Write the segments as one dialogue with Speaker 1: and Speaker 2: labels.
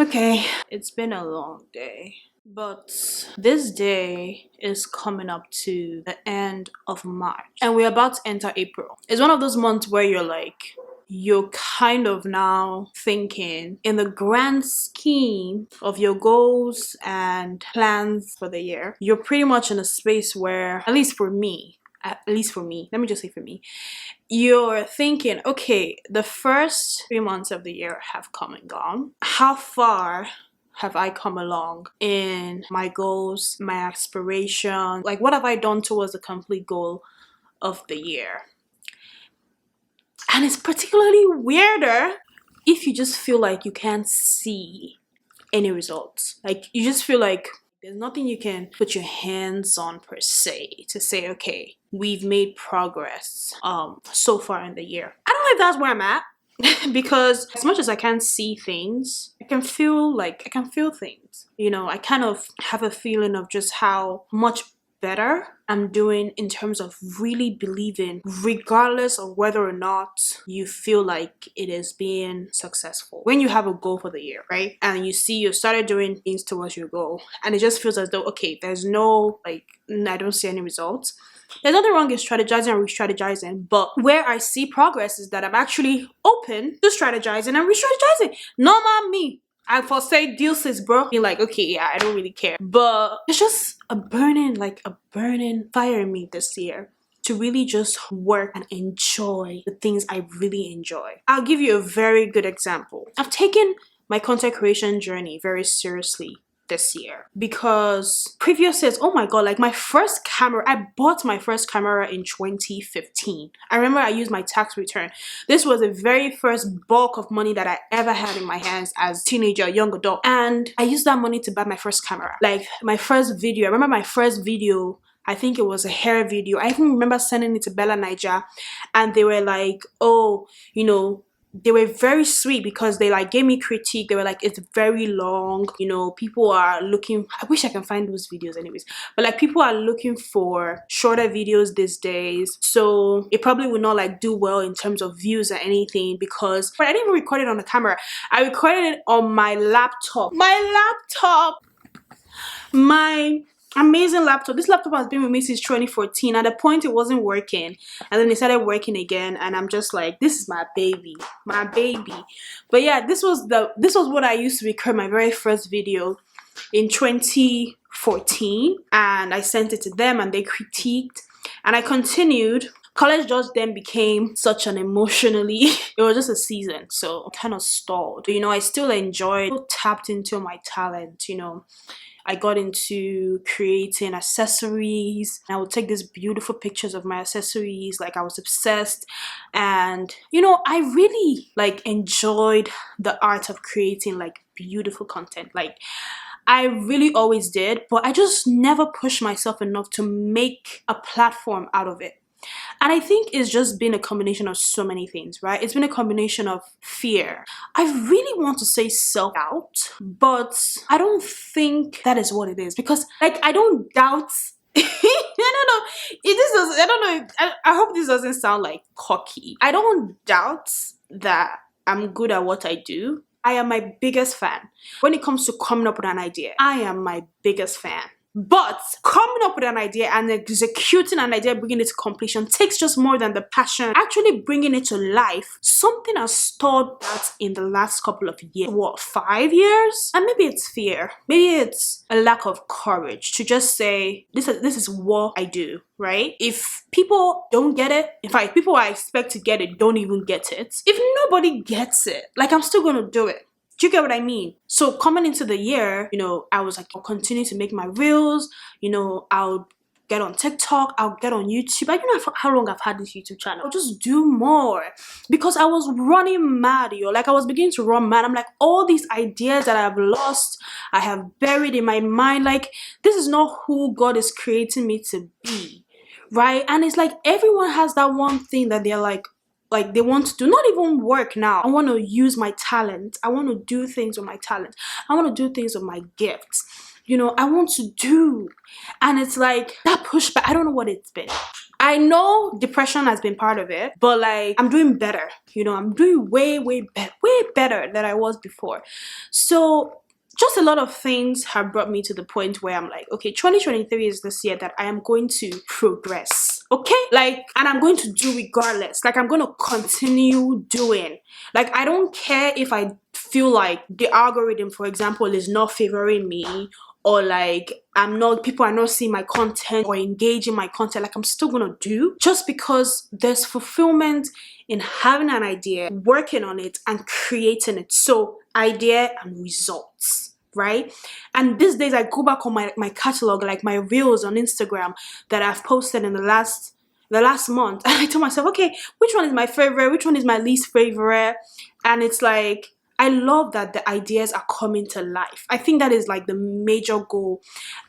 Speaker 1: Okay, it's been a long day, but this day is coming up to the end of March and we're about to enter April. It's one of those months where you're kind of now thinking in the grand scheme of your goals and plans for the year. You're pretty much in a space where, at least for me, let me just say for me, you're thinking, okay, the first 3 months of the year have come and gone. How far have I come along in my goals, my aspiration? Like, what have I done towards the complete goal of the year? And it's particularly weirder if you just feel like you can't see any results. Like, you just feel like there's nothing you can put your hands on per se to say, okay, we've made progress so far in the year. I don't know if that's where I'm at because as much as I can't see things, I can feel things. You know, I kind of have a feeling of just how much better I'm doing in terms of really believing, regardless of whether or not you feel like it is being successful. When you have a goal for the year, right? And you see you started doing things towards your goal and it just feels as though, okay, there's no, I don't see any results. There's nothing wrong in strategizing and re-strategizing, but where I see progress is that I'm actually open to strategizing and re-strategizing. Normal me. I foresee deals, bro. Being like, okay, yeah, I don't really care. But it's just a burning fire in me this year to really just work and enjoy the things I really enjoy. I'll give you a very good example. I've taken my content creation journey very seriously this year because previous years, oh my god, like my first camera, I bought my first camera in 2015. I remember I used my tax return. This was the very first bulk of money that I ever had in my hands as a teenager, young adult, and I used that money to buy my first camera. Like my first video, I remember my first video, I think it was a hair video. I even remember sending it to Bella Niger and they were like, oh, you know, they were very sweet because they like gave me critique. They were like, it's very long, you know, people are looking, I wish I can find those videos anyways, but like people are looking for shorter videos these days, so it probably would not like do well in terms of views or anything because, but I didn't even record it on the camera. I recorded it on my laptop. My amazing laptop. This laptop has been with me since 2014. At a point it wasn't working and then it started working again and I'm just like, this is my baby. But yeah, this was what I used to record my very first video in 2014 and I sent it to them and they critiqued and I continued. College just then became such an emotionally, it was just a season, so I kind of stalled. You know, I still enjoyed, tapped into my talent, you know. I got into creating accessories. I would take these beautiful pictures of my accessories, like I was obsessed. And you know, I really like enjoyed the art of creating like beautiful content. Like I really always did, but I just never pushed myself enough to make a platform out of it. And I think it's just been a combination of so many things, right? It's been a combination of fear. I really want to say self-doubt, but I don't think that is what it is because like I don't doubt I don't know. I don't know. I hope this doesn't sound like cocky. I don't doubt that I'm good at what I do. I am my biggest fan. When it comes to coming up with an idea, I am my biggest fan. But coming up with an idea and executing an idea, bringing it to completion takes just more than the passion. Actually bringing it to life, something has stalled that in the last couple of years. What, 5 years? And maybe it's fear. Maybe it's a lack of courage to just say, this is what I do, right? If people don't get it, in fact, people I expect to get it don't even get it. If nobody gets it, like I'm still gonna do it. Do you get what I mean? So coming into the year, you know, I was like, I'll continue to make my reels, you know, I'll get on TikTok, I'll get on YouTube. I don't know how long I've had this YouTube channel. I'll just do more because I was running mad, yo. Like I was beginning to run mad. I'm like, all these ideas that I've lost, I have buried in my mind. Like, this is not who God is creating me to be, right? And it's like everyone has that one thing that they're like they want to do, not even work now. I want to use my talent. I want to do things with my talent. I want to do things with my gifts. You know, I want to do. And it's like that pushback, I don't know what it's been. I know depression has been part of it, but like I'm doing better. You know, I'm doing way better than I was before. So just a lot of things have brought me to the point where I'm like, okay, 2023 is this year that I am going to progress. Okay, like, and I'm going to do regardless. Like, I'm going to continue doing. Like, I don't care if I feel like the algorithm, for example, is not favoring me, or like people are not seeing my content or engaging my content. Like, I'm still gonna do, just because there's fulfillment in having an idea, working on it, and creating it. So idea and results, right? And these days I go back on my catalog, like my reels on Instagram that I've posted in the last month, and I tell myself, okay, which one is my favorite, which one is my least favorite? And it's like, I love that the ideas are coming to life. I think that is like the major goal.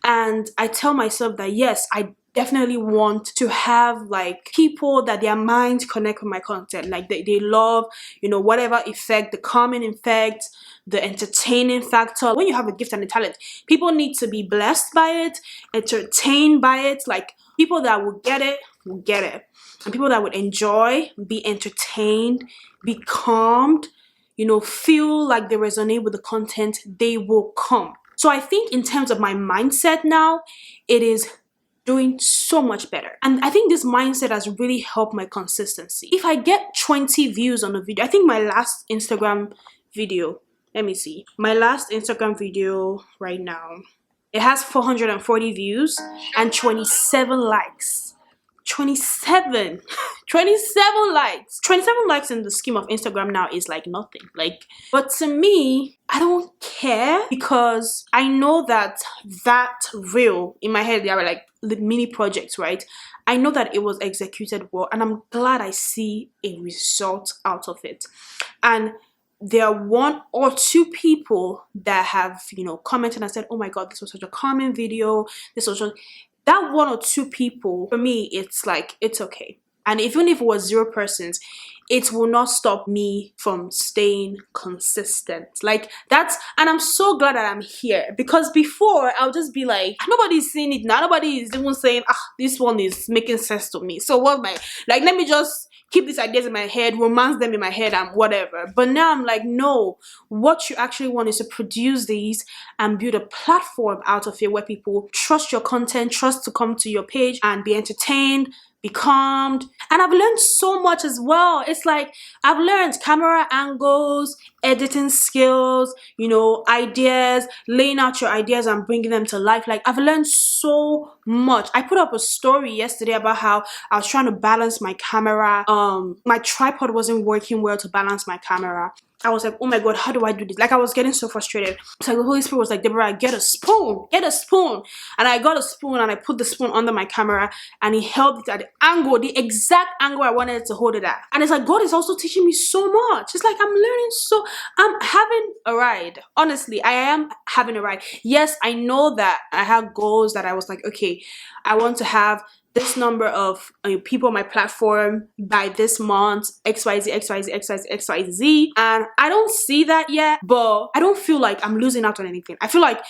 Speaker 1: And I tell myself that yes, I definitely want to have like people that their minds connect with my content. Like they love, you know, whatever effect, the calming effect, the entertaining factor. When you have a gift and a talent, people need to be blessed by it, entertained by it. Like, people that will get it, will get it. And people that would enjoy, be entertained, be calmed, you know, feel like they resonate with the content, they will come. So I think in terms of my mindset now, it is doing so much better. And I think this mindset has really helped my consistency. If I get 20 views on a video, I think my last Instagram video, let me see, my last Instagram video right now, it has 440 views and 27 likes. 27 likes. 27 likes in the scheme of Instagram now is like nothing. Like, but to me, I don't care, because I know that reel in my head, they are like the mini projects, right? I know that it was executed well, and I'm glad I see a result out of it. And there are 1 or 2 people that have, you know, commented and said, oh my god, this was such a common video, this was just that 1 or 2 people. For me, it's like, it's okay. And even if it was 0 persons, it will not stop me from staying consistent. Like, that's, and I'm so glad that I'm here, because before I'll just be like, nobody's seeing it now, nobody is even saying, this one is making sense to me, so what my, like, let me just keep these ideas in my head, romance them in my head, and whatever. But now I'm like, no, what you actually want is to produce these and build a platform out of it where people trust your content, trust to come to your page and be entertained, be calmed. And I've learned so much as well. It's like, I've learned camera angles, editing skills, you know, ideas, laying out your ideas and bringing them to life. Like, I've learned so much. I put up a story yesterday about how I was trying to balance my camera. My tripod wasn't working well to balance my camera. I was like, oh my god, how do I do this? Like, I was getting so frustrated. So the Holy Spirit was like, Deborah, get a spoon. And I got a spoon and I put the spoon under my camera, and he held it at the angle, the exact angle I wanted it to hold it at. And it's like, God is also teaching me so much. It's like, I'm learning I'm having a ride. Honestly, I am having a ride. Yes, I know that I have goals that I was like, okay, I want to have this number of people on my platform by this month, XYZ, XYZ, XYZ, XYZ. And I don't see that yet, but I don't feel like I'm losing out on anything. I feel like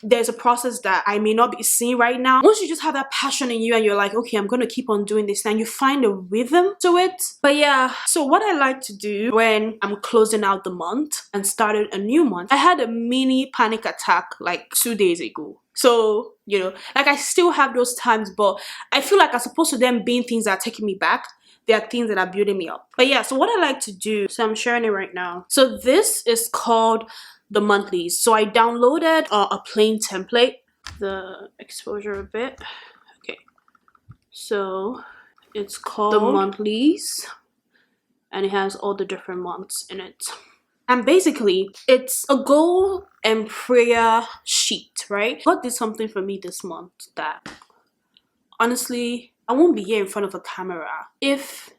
Speaker 1: there's a process that I may not be seeing right now. Once you just have that passion in you and you're like, okay, I'm gonna keep on doing this, and you find a rhythm to it. But yeah, so what I like to do when I'm closing out the month and started a new month, I had a mini panic attack like 2 days ago. So, you know, like, I still have those times, but I feel like as opposed to them being things that are taking me back, there are things that are building me up. But yeah, so what I like to do, so I'm sharing it right now. So this is called the monthlies. So I downloaded a plain template, the exposure a bit. Okay, so it's called the monthlies, and it has all the different months in it. And basically, it's a goal and prayer sheet, right? God did something for me this month that, honestly, I won't be here in front of a camera if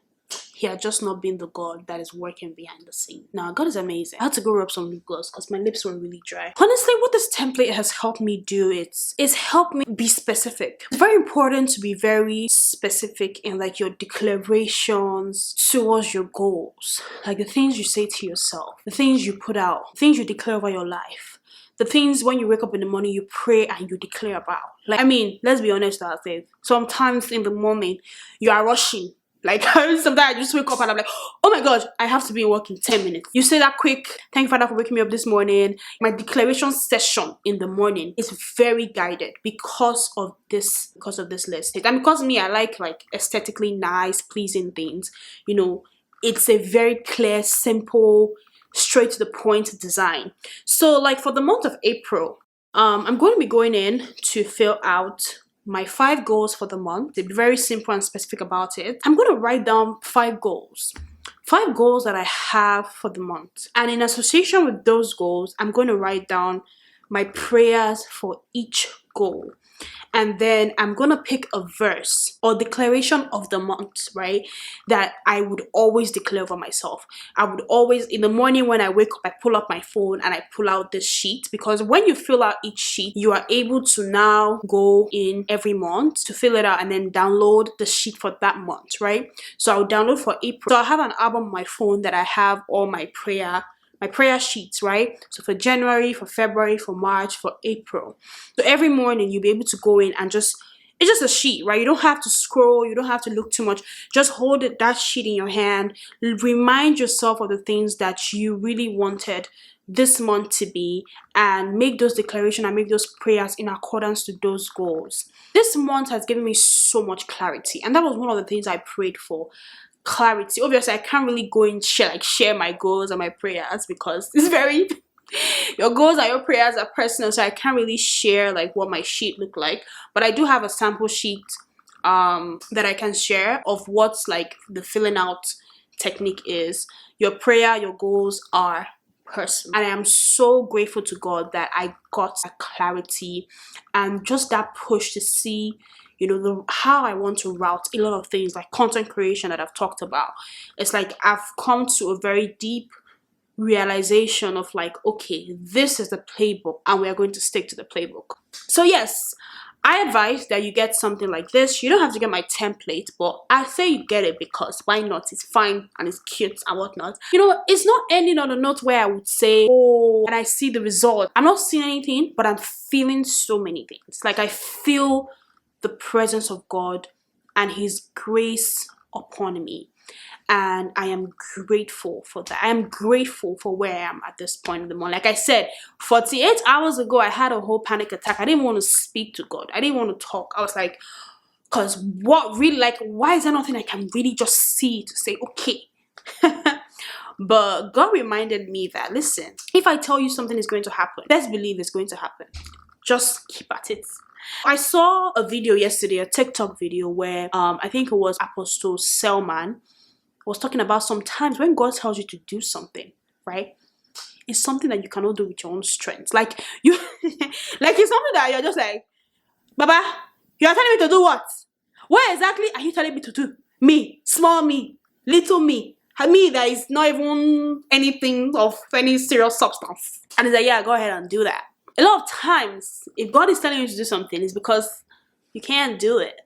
Speaker 1: he had just not been the God that is working behind the scene. Now, God is amazing. I had to go rub some lip gloss because my lips were really dry. Honestly, what this template has helped me do is help me be specific. It's very important to be very specific in like your declarations towards your goals. Like the things you say to yourself, the things you put out, the things you declare over your life, the things when you wake up in the morning, you pray and you declare about. Like, I mean, let's be honest with ourselves. Sometimes in the morning, you are rushing. Like, sometimes I just wake up and I'm like, oh my gosh, I have to be in work in 10 minutes. You say that quick. Thank you, Father, for waking me up this morning. My declaration session in the morning is very guided because of this list. And because me, I like aesthetically nice, pleasing things. You know, it's a very clear, simple, straight to the point design. So like for the month of April, I'm going to be going in to fill out my 5 goals for the month. To be very simple and specific about it, I'm going to write down 5 goals. 5 goals that I have for the month. And in association with those goals, I'm going to write down my prayers for each goal. And then I'm going to pick a verse or declaration of the month, right? That I would always declare over myself. I would always, in the morning when I wake up, I pull up my phone and I pull out this sheet. Because when you fill out each sheet, you are able to now go in every month to fill it out and then download the sheet for that month, right? So I'll download for April. So I have an album on my phone that I have all my prayer sheets, right? So for January, for February, for March, for April. So every morning you'll be able to go in and it's just a sheet, right? You don't have to scroll, you don't have to look too much. Just hold that sheet in your hand. Remind yourself of the things that you really wanted this month to be and make those declarations and make those prayers in accordance to those goals. This month has given me so much clarity, and that was one of the things I prayed for. Clarity. Obviously, I can't really go and share my goals and my prayers because it's very your goals and your prayers are personal, so I can't really share like what my sheet look like. But I do have a sample sheet that I can share of what's like the filling out technique is. Your prayer, your goals are personal, and I am so grateful to God that I got that clarity and just that push to see, you know, how I want to route a lot of things like content creation that I've talked about. It's like I've come to a very deep realization of like, okay, this is the playbook and we are going to stick to the playbook. So yes, I advise that you get something like this. You don't have to get my template, but I say you get it because why not? It's fine and it's cute and whatnot. You know, it's not ending on a note where I would say, oh, and I see the result. I'm not seeing anything, but I'm feeling so many things. Like I feel the presence of God and His grace upon me. And I am grateful for that. I am grateful for where I am at this point in the morning. Like I said, 48 hours ago, I had a whole panic attack. I didn't want to speak to God. I didn't want to talk. I was like, because what really, like, why is there nothing I can really just see to say, okay. But God reminded me that, listen, if I tell you something is going to happen, let's believe it's going to happen. Just keep at it. I saw a video yesterday, a TikTok video where I think it was Apostle Selman was talking about sometimes when God tells you to do something, right? It's something that you cannot do with your own strength. Like you, like it's something that you're just like, Baba, you are telling me to do what? What exactly are you telling me to do? Me, small me, little me, me that is not even anything of any serious substance. And he's like, yeah, go ahead and do that. A lot of times, if God is telling you to do something, it's because you can't do it,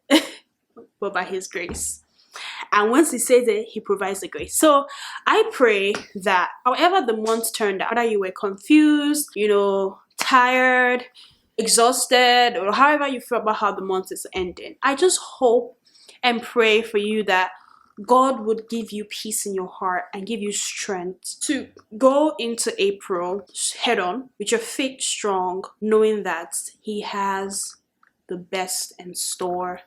Speaker 1: but by His grace. And once He says it, He provides the grace. So I pray that however the month turned out, whether you were confused, you know, tired, exhausted, or however you feel about how the month is ending, I just hope and pray for you that God would give you peace in your heart and give you strength to go into April head on with your faith strong, knowing that He has the best in store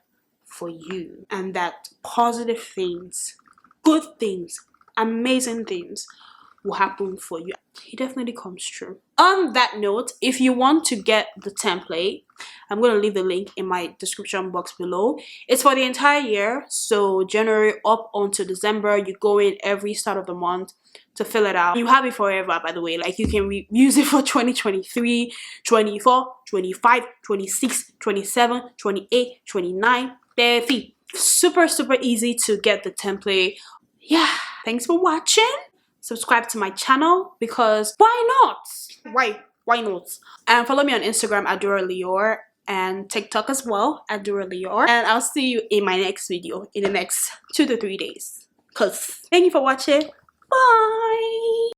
Speaker 1: for you and that positive things, good things, amazing things will happen for you. He definitely comes true. On that note, if you want to get the template, I'm going to leave the link in my description box below. It's for the entire year, so January up until December. You go in every start of the month to fill it out. You have it forever, by the way. Like you can use it for 2023, 24, 25, 26, 27, 28, 29, 30. Super easy to get the template. Yeah, thanks for watching. Subscribe to my channel because why not? Why not? And follow me on Instagram at Hellurrrr and TikTok as well at Hellurrrr. And I'll see you in my next video in the next 2 to 3 days. Thank you for watching. Bye.